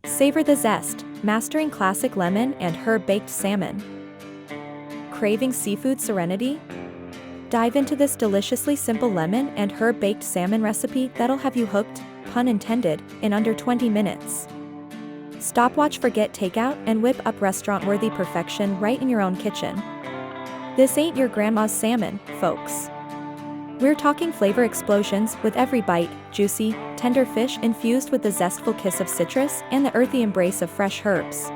Savor the zest, mastering classic lemon and herb baked salmon. Craving seafood serenity? Dive into this deliciously simple lemon and herb baked salmon recipe that'll have you hooked, pun intended, in under 20 minutes. Stopwatch forget takeout and whip up restaurant-worthy perfection right in your own kitchen. This ain't your grandma's salmon, folks. We're talking flavor explosions with every bite, juicy, tender fish infused with the zestful kiss of citrus and the earthy embrace of fresh herbs.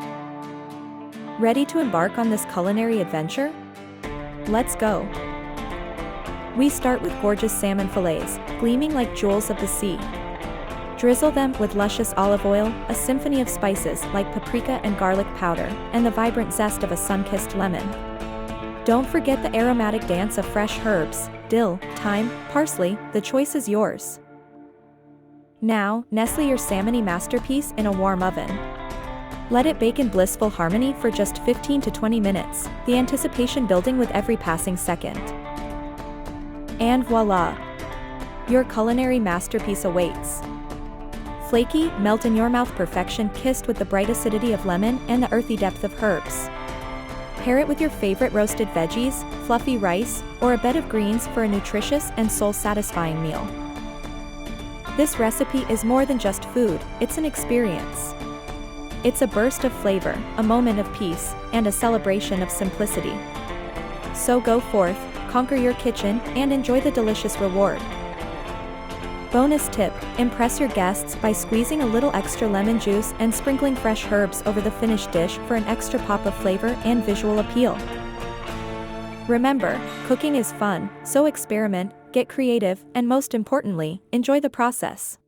Ready to embark on this culinary adventure? Let's go! We start with gorgeous salmon fillets, gleaming like jewels of the sea. Drizzle them with luscious olive oil, a symphony of spices like paprika and garlic powder, and the vibrant zest of a sun-kissed lemon. Don't forget the aromatic dance of fresh herbs, dill, thyme, parsley, the choice is yours. Now, nestle your salmony masterpiece in a warm oven. Let it bake in blissful harmony for just 15 to 20 minutes, the anticipation building with every passing second. And voila! Your culinary masterpiece awaits. Flaky, melt-in-your-mouth perfection kissed with the bright acidity of lemon and the earthy depth of herbs. Pair it with your favorite roasted veggies, fluffy rice, or a bed of greens for a nutritious and soul-satisfying meal. This recipe is more than just food, it's an experience. It's a burst of flavor, a moment of peace, and a celebration of simplicity. So go forth, conquer your kitchen, and enjoy the delicious reward. Bonus tip: impress your guests by squeezing a little extra lemon juice and sprinkling fresh herbs over the finished dish for an extra pop of flavor and visual appeal. Remember, cooking is fun, so experiment, get creative, and most importantly, enjoy the process.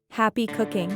Happy cooking!